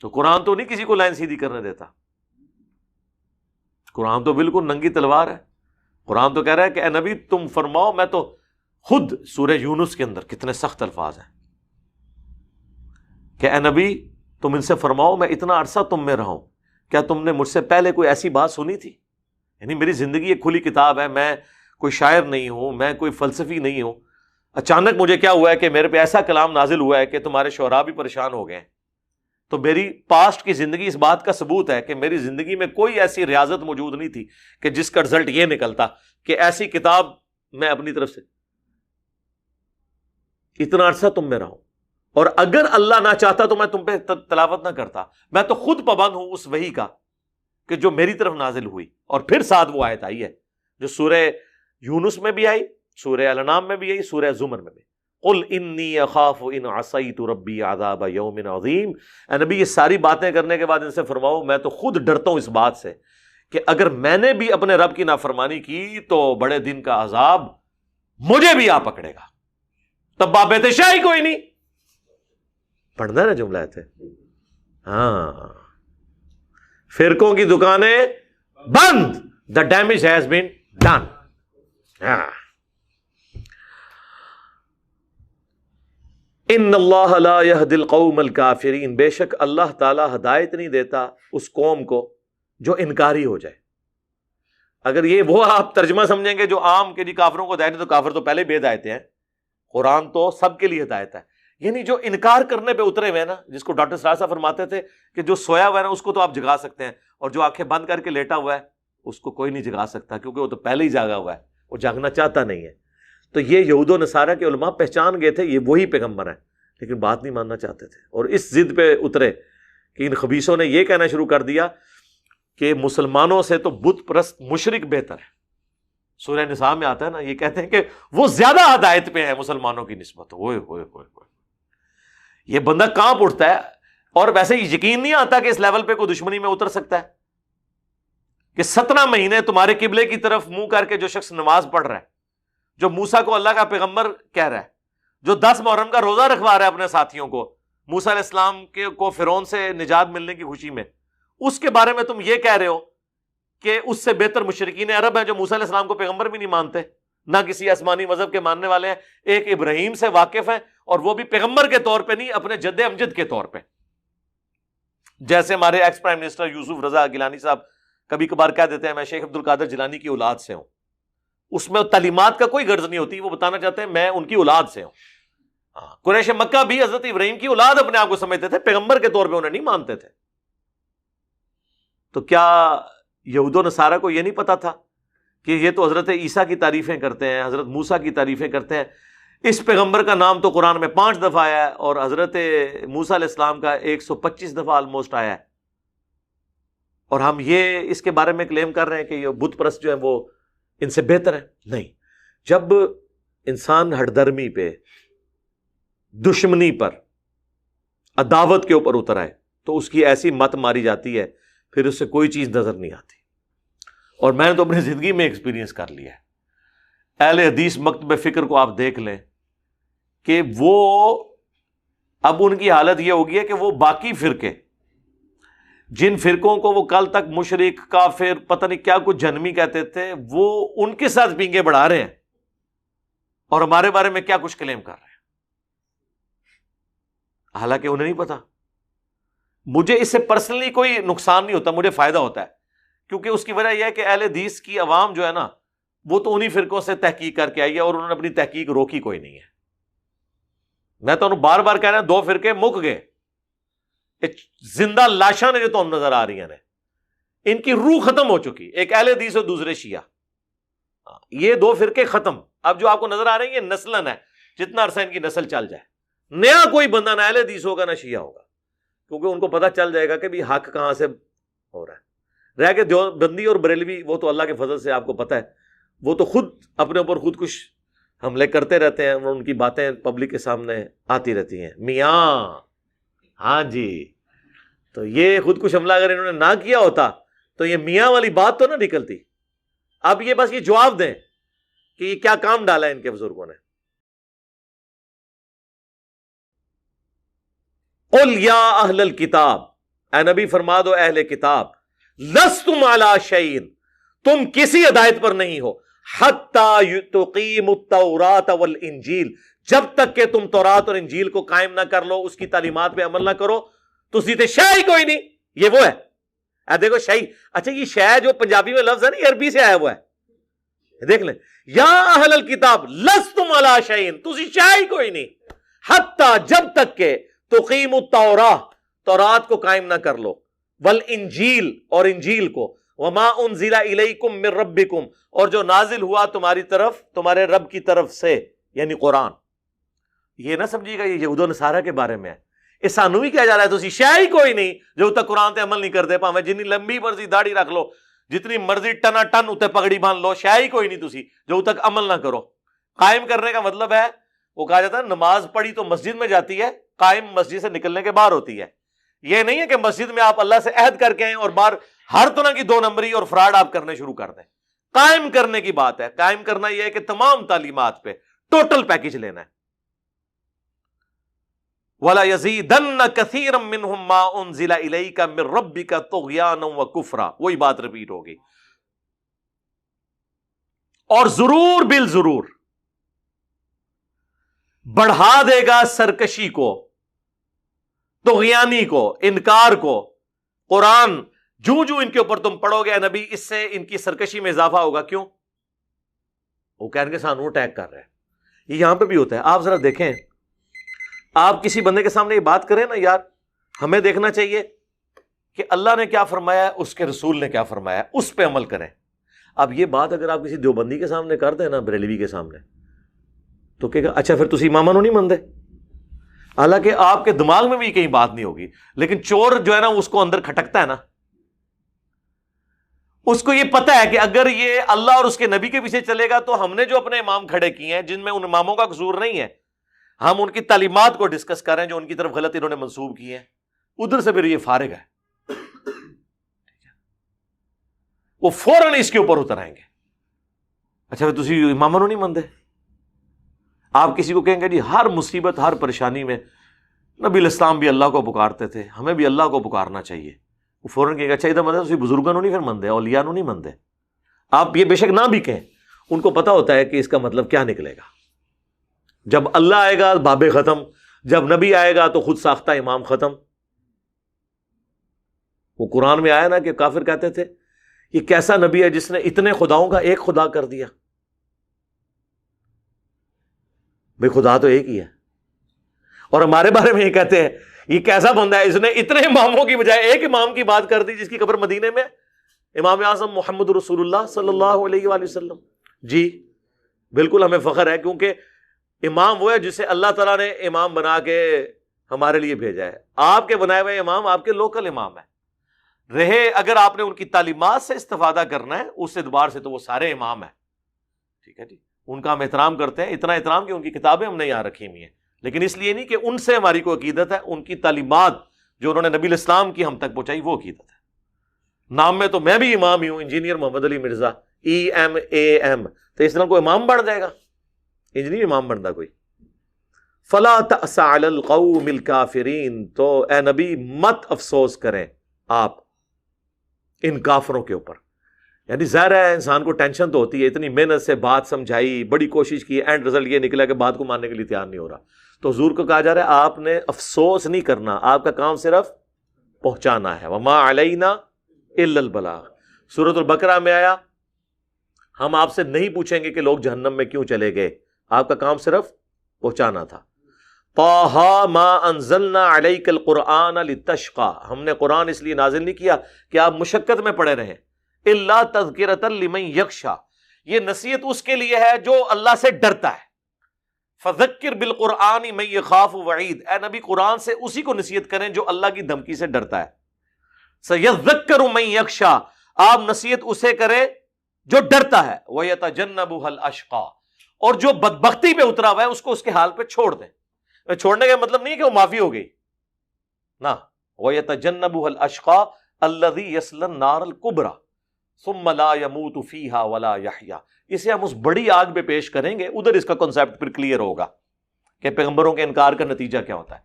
تو قرآن تو نہیں کسی کو لائن سیدھی کرنے دیتا، قرآن تو بالکل ننگی تلوار ہے. قرآن تو کہہ رہا ہے کہ اے نبی تم فرماؤ، میں تو خود سورہ یونس کے اندر کتنے سخت الفاظ ہیں کہ اے نبی تم ان سے فرماؤ میں اتنا عرصہ تم میں رہا ہوں، کیا تم نے مجھ سے پہلے کوئی ایسی بات سنی تھی؟ یعنی میری زندگی ایک کھلی کتاب ہے، میں کوئی شاعر نہیں ہوں، میں کوئی فلسفی نہیں ہوں. اچانک مجھے کیا ہوا ہے کہ میرے پہ ایسا کلام نازل ہوا ہے کہ تمہارے شعراء بھی پریشان ہو گئے ہیں. تو میری پاسٹ کی زندگی اس بات کا ثبوت ہے کہ میری زندگی میں کوئی ایسی ریاضت موجود نہیں تھی کہ جس کا رزلٹ یہ نکلتا کہ ایسی کتاب میں اپنی طرف سے اتنا عرصہ تم میں رہا ہوں، اور اگر اللہ نہ چاہتا تو میں تم پہ تلاوت نہ کرتا. میں تو خود پابند ہوں اس وحی کا کہ جو میری طرف نازل ہوئی. اور پھر ساتھ وہ آیت آئی ہے جو سورہ یونس میں بھی آئی، سورہ الانعام میں بھی آئی، سورہ زمر میں بھی. قل انی اخاف ان عصیت ربی عذاب یوم عظیم. اے نبی یہ ساری باتیں کرنے کے بعد ان سے فرماؤ میں تو خود ڈرتا ہوں اس بات سے کہ اگر میں نے بھی اپنے رب کی نافرمانی کی تو بڑے دن کا عذاب مجھے بھی آ پکڑے گا. تب بابت شاہی کوئی نہیں پڑھنا نا جملہ تھے. ہاں فرقوں کی دکانیں بند، the damage has been done. ان اللہ لا یہدی القوم الکافرین، بے شک اللہ تعالی ہدایت نہیں دیتا اس قوم کو جو انکاری ہو جائے. اگر یہ وہ آپ ترجمہ سمجھیں گے جو عام کے جی کافروں کو ہدایت ہے، تو کافر تو پہلے بے ہدایت ہیں. قرآن تو سب کے لیے ہدایت ہے. یعنی جو انکار کرنے پہ اترے ہوئے نا، جس کو ڈاکٹر سراج صاحب فرماتے تھے کہ جو سویا ہوا ہے نا اس کو تو آپ جگا سکتے ہیں، اور جو آنکھیں بند کر کے لیٹا ہوا ہے اس کو کوئی نہیں جگا سکتا، کیونکہ وہ تو پہلے ہی جاگا ہوا ہے، وہ جاگنا چاہتا نہیں ہے. تو یہ یہود و نصارہ کے علماء پہچان گئے تھے یہ وہی پیغمبر ہیں، لیکن بات نہیں ماننا چاہتے تھے، اور اس ضد پہ اترے کہ ان خبیثوں نے یہ کہنا شروع کر دیا کہ مسلمانوں سے تو بت پرست مشرک بہتر ہے. سورہ نساء میں آتا ہے نا، یہ کہتے ہیں کہ وہ زیادہ ہدایت پہ ہیں مسلمانوں کی نسبت. ہوئے ہوئے ہوئے ہوئے، یہ بندہ کانپ اٹھتا ہے. اور ویسے یقین نہیں آتا کہ اس لیول پہ کوئی دشمنی میں اتر سکتا ہے کہ 17 مہینے تمہارے قبلے کی طرف منہ کر کے جو شخص نماز پڑھ رہا ہے، جو موسیٰ کو اللہ کا پیغمبر کہہ رہا ہے، جو 10 محرم کا روزہ رکھوا رہا ہے اپنے ساتھیوں کو، موسیٰ علیہ السلام کو فرعون سے نجات ملنے کی خوشی میں، اس کے بارے میں تم یہ کہہ رہے ہو کہ اس سے بہتر مشرکین عرب ہیں جو موسیٰ علیہ السلام کو پیغمبر بھی نہیں مانتے، نہ کسی آسمانی مذہب کے ماننے والے ہیں، ایک ابراہیم سے واقف ہیں، اور وہ بھی پیغمبر کے طور پہ نہیں، اپنے جد امجد کے طور پہ. جیسے ہمارے ایکس پرائم منسٹر یوسف رضا گیلانی صاحب کبھی کبھار کہہ دیتے ہیں میں شیخ عبد القادر جیلانی کی اولاد سے ہوں. اس میں تعلیمات کا کوئی غرض نہیں ہوتی، وہ بتانا چاہتے ہیں میں ان کی اولاد سے ہوں. قریش مکہ بھی حضرت ابراہیم کی اولاد اپنے آپ کو سمجھتے تھے، پیغمبر کے طور پہ انہیں نہیں مانتے تھے. تو کیا یہود و نصارہ کو یہ نہیں پتا تھا کہ یہ تو حضرت عیسیٰ کی تعریفیں کرتے ہیں، حضرت موسیٰ کی تعریفیں کرتے ہیں، اس پیغمبر کا نام تو قرآن میں 5 دفعہ آیا ہے اور حضرت موسیٰ علیہ السلام کا 125 دفعہ آلموسٹ آیا ہے، اور ہم یہ اس کے بارے میں کلیم کر رہے ہیں کہ یہ بت پرست جو ہیں وہ ان سے بہتر ہیں؟ نہیں. جب انسان ہٹ درمی پہ، دشمنی پر، عداوت کے اوپر اتر آئے تو اس کی ایسی مت ماری جاتی ہے پھر اس سے کوئی چیز نظر نہیں آتی. اور میں نے تو اپنی زندگی میں ایکسپیرینس کر لیا ہے. اہل حدیث مکتب فکر کو آپ دیکھ لیں کہ وہ اب ان کی حالت یہ ہوگی ہے کہ وہ باقی فرقے، جن فرقوں کو وہ کل تک مشرک، کافر، پتہ نہیں کیا کچھ جہنمی کہتے تھے، وہ ان کے ساتھ پینگے بڑھا رہے ہیں اور ہمارے بارے میں کیا کچھ کلیم کر رہے ہیں، حالانکہ انہیں نہیں پتا. مجھے اس سے پرسنلی کوئی نقصان نہیں ہوتا، مجھے فائدہ ہوتا ہے، کیونکہ اس کی وجہ یہ ہے کہ اہل حدیث کی عوام جو ہے نا وہ تو انہی فرقوں سے تحقیق کر کے آئی ہے اور انہوں نے اپنی تحقیق روکی کوئی نہیں ہے. میں تو انہوں بار بار کہہ رہا ہوں 2 فرقے مک گئے، زندہ لاشاں نے جو تو نظر آ رہی ہیں، ان کی روح ختم ہو چکی، ایک اہل حدیث اور دوسرے شیعہ. یہ 2 فرقے ختم. اب جو آپ کو نظر آ رہے ہیں یہ نسلن ہے، جتنا عرصہ ان کی نسل چل جائے نیا کوئی بندہ نہ اہل حدیث ہوگا نہ شیعہ ہوگا، کیونکہ ان کو پتہ چل جائے گا کہ بھی حق کہاں سے ہو رہا ہے. رہ کے دیوبندی اور بریلوی وہ تو اللہ کے فضل سے آپ کو پتہ ہے وہ تو خود اپنے اوپر خود کچھ حملے کرتے رہتے ہیں، ان کی باتیں پبلک کے سامنے آتی رہتی ہیں. میاں ہاں جی، تو یہ خود کچھ حملہ اگر انہوں نے نہ کیا ہوتا تو یہ میاں والی بات تو نہ نکلتی. اب یہ بس یہ جواب دیں کہ یہ کیا کام ڈالا ہے ان کے بزرگوں نے. قل یا اہل الکتاب، اے نبی فرما دو اہل کتاب لستم علی شیء، تم کسی ہدایت پر نہیں ہو، حتی تقیموا التوراۃ والانجیل، جب تک کہ تم تورات اور انجیل کو قائم نہ کر لو، اس کی تعلیمات پہ عمل نہ کرو، تو سیدھے شے ہی کوئی نہیں۔ یہ وہ ہے، دیکھو شے، اچھا یہ شے جو پنجابی میں لفظ ہے نا، یہ عربی سے آیا ہوا ہے، دیکھ لیں، یا اہل الکتاب لستم علی شیء، تسی شے ہی کوئی نہیں، حتی جب تک کہ تقیموا التوراۃ، تورات کو قائم نہ کر لو، والانجیل اور انجیل کو، وما انزل الیکم من ربکم، اور جو نازل ہوا تمہاری طرف تمہارے رب کی طرف سے، یعنی قرآن۔ یہ نہ سمجھیے گا یہ یہود و نصارہ کے بارے میں ہے، یہ سانو بھی کیا جا رہا ہے، تسی شے ہی کوئی نہیں جو تک قرآن تے عمل نہیں کرتے، پاویں جتنی لمبی مرضی داڑھی رکھ لو، جتنی مرضی ٹنا ٹن اتنے پگڑی باندھ لو، شے ہی کوئی نہیں تسی جو تک عمل نہ کرو۔ قائم کرنے کا مطلب ہے، وہ کہا جاتا ہے نماز پڑھی تو مسجد میں جاتی ہے، قائم مسجد سے نکلنے کے باہر ہوتی ہے۔ یہ نہیں ہے کہ مسجد میں آپ اللہ سے عہد کر کے آئیں اور باہر ہر طرح کی 2 نمبری اور فراڈ آپ کرنے شروع کر دیں۔ قائم کرنے کی بات ہے، قائم کرنا یہ ہے کہ تمام تعلیمات پہ ٹوٹل پیکج لینا ہے۔ وَلَا يَزِيدَنَّ كَثِيرًا مِّنْهُمْ مَا أُنزِلَ إِلَيْكَ مِن رَّبِّكَ طُغْيَانًا وَكُفْرًا، وہی بات ریپیٹ ہوگی۔ اور ضرور بالضرور بڑھا دے گا سرکشی کو، طغیانی کو، انکار کو، قرآن جو ان کے اوپر تم پڑھو گے نبی، اس سے ان کی سرکشی میں اضافہ ہوگا۔ کیوں؟ وہ کہیں گے سانو اٹیک کر رہے ہیں۔ یہ یہاں پہ بھی ہوتا ہے، آپ ذرا دیکھیں، آپ کسی بندے کے سامنے یہ بات کریں نا، یار ہمیں دیکھنا چاہیے کہ اللہ نے کیا فرمایا ہے، اس کے رسول نے کیا فرمایا ہے، اس پہ عمل کریں۔ اب یہ بات اگر آپ کسی دیوبندی کے سامنے کر دیں نا، بریلوی کے سامنے، تو کہے گا اچھا پھر تسی اماماں نو نہیں مندے، حالانکہ آپ کے دماغ میں بھی کہیں بات نہیں ہوگی، لیکن چور جو ہے نا اس کو اندر کھٹکتا ہے نا، اس کو یہ پتا ہے کہ اگر یہ اللہ اور اس کے نبی کے پیچھے چلے گا تو ہم نے جو اپنے امام کھڑے کیے ہیں، جن میں ان اماموں کا قصور نہیں ہے، ہم ان کی تعلیمات کو ڈسکس کر رہے ہیں جو ان کی طرف غلط انہوں نے منسوب کیے ہیں، ادھر سے پھر یہ فارغ ہے، وہ فوراً اس کے اوپر اتر آئیں گے۔ اچھا پھر تسی اماموں نہیں مندے؟ آپ کسی کو کہیں گے جی ہر مصیبت ہر پریشانی میں نبی الاسلام بھی اللہ کو پکارتے تھے، ہمیں بھی اللہ کو پکارنا چاہیے، وہ فوراً کہے گا اچھا ادھر مندے، تسی بزرگوں نہیں پھر مندے، اولیاء نہیں مندے۔ آپ یہ بے شک نہ بھی کہیں، ان کو پتا ہوتا ہے کہ اس کا مطلب کیا نکلے گا۔ جب اللہ آئے گا باب ختم، جب نبی آئے گا تو خود ساختہ امام ختم۔ وہ قرآن میں آیا نا کہ کافر کہتے تھے یہ کیسا نبی ہے جس نے اتنے خداؤں کا ایک خدا کر دیا۔ بھئی خدا تو ایک ہی ہے، اور ہمارے بارے میں یہ کہتے ہیں یہ کیسا بندہ ہے، اس نے اتنے اماموں کی بجائے ایک امام کی بات کر دی جس کی قبر مدینے میں، امام اعظم محمد رسول اللہ صلی اللہ علیہ وآلہ وسلم۔ جی بالکل ہمیں فخر ہے، کیونکہ امام وہ ہے جسے اللہ تعالیٰ نے امام بنا کے ہمارے لیے بھیجا ہے۔ آپ کے بنائے ہوئے امام آپ کے لوکل امام ہیں رہے، اگر آپ نے ان کی تعلیمات سے استفادہ کرنا ہے اس اعتبار سے تو وہ سارے امام ہیں، ٹھیک ہے جی، ان کا ہم احترام کرتے ہیں، اتنا احترام کہ ان کی کتابیں ہم نے یہاں رکھی ہوئی ہیں، لیکن اس لیے نہیں کہ ان سے ہماری کوئی عقیدت ہے، ان کی تعلیمات جو انہوں نے نبی الاسلام کی ہم تک پہنچائی وہ عقیدت ہے۔ نام میں تو میں بھی امام ہی ہوں، انجینئر محمد علی مرزا، EMAM، تو اس طرح کوئی امام بن جائے گا؟ انجینئر امام بنتا کوئی؟ فلا تأس علی القوم الکافرین، تو اے نبی مت افسوس کریں آپ ان کافروں کے اوپر۔ یعنی ظاہر ہے انسان کو ٹینشن تو ہوتی ہے، اتنی محنت سے بات سمجھائی، بڑی کوشش کی، اینڈ رزلٹ یہ نکلا کہ بات کو ماننے کے لیے تیار نہیں ہو رہا، تو حضور کو کہا جا رہا ہے آپ نے افسوس نہیں کرنا، آپ کا کام صرف پہنچانا ہے۔ وما علینا الا البلاغ، سورۃ البقرہ میں آیا ہم آپ سے نہیں پوچھیں گے کہ لوگ جہنم میں کیوں چلے گئے، آپ کا کام صرف پہنچانا تھا۔ طٰہٰ ما انزلنا علیک القرآن لتشقیٰ، ہم نے قرآن اس لیے نازل نہیں کیا کہ آپ مشقت میں پڑے رہیں، الا تذکرۃ لمن یخشیٰ، یہ نصیحت اس کے لیے ہے جو اللہ سے ڈرتا ہے۔ فذکر بالقرآن من یخاف وعید، اے نبی قرآن سے اسی کو نصیحت کریں جو اللہ کی دھمکی سے ڈرتا ہے۔ سیذکر من یخشیٰ، آپ نصیحت اسے کریں جو ڈرتا ہے۔ ویتجنبها الاشقیٰ، اور جو بدبختی پہ اترا ہوا ہے اس کو اس کے حال پہ چھوڑ دیں۔ چھوڑنے کا مطلب نہیں کہ وہ معافی ہو گئی، نہ، وَيَتَجَنَّبُهَا الْأَشْقَى الَّذِي يَصْلَى النَّارَ الْكُبْرَى ثُمَّ لَا يَمُوتُ فِيهَا وَلَا يَحْيَا، اسے ہم اس بڑی آگ پہ پیش کریں گے، ادھر اس کا کنسیپٹ پھر کلیئر ہوگا کہ پیغمبروں کے انکار کا نتیجہ کیا ہوتا ہے۔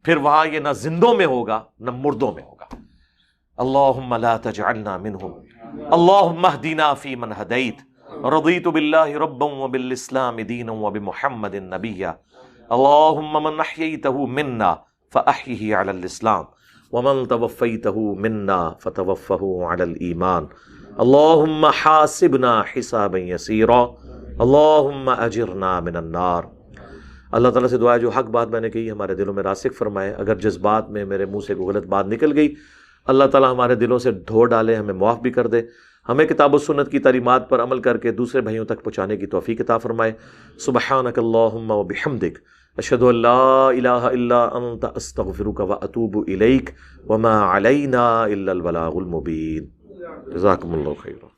پھر وہاں یہ نہ زندوں میں ہوگا نہ مردوں میں ہوگا. اللہم لا تجعلنا منہم اللہم اہدنا فیمن ہدیت رضیت باللہ ربا وبالاسلام دینا وبمحمد نبیا اللہم من احییتہ منا فاحیہ علی الاسلام ومن توفیتہ منا فتوفہ علی الایمان اللہم حاسبنا حسابا یسیرا اللہم اجرنا من النار. اللہ تعالیٰ سے دعا ہے جو حق بات میں نے کہی ہمارے دلوں میں راسخ فرمائے. اگر جذبات میں میرے منہ سے کوئی غلط بات نکل گئی اللہ تعالیٰ ہمارے دلوں سے دھو ڈالے, ہمیں معاف بھی کر دے. ہمیں کتاب و سنت کی تعلیمات پر عمل کر کے دوسرے بھائیوں تک پہنچانے کی توفیق عطا فرمائے. سبحانک اللہم و بحمدک اشہد ان لا الہ الا انت استغفرک و اتوب الیک وما علینا الا البلاغ المبین. جزاکم اللہ خیرا.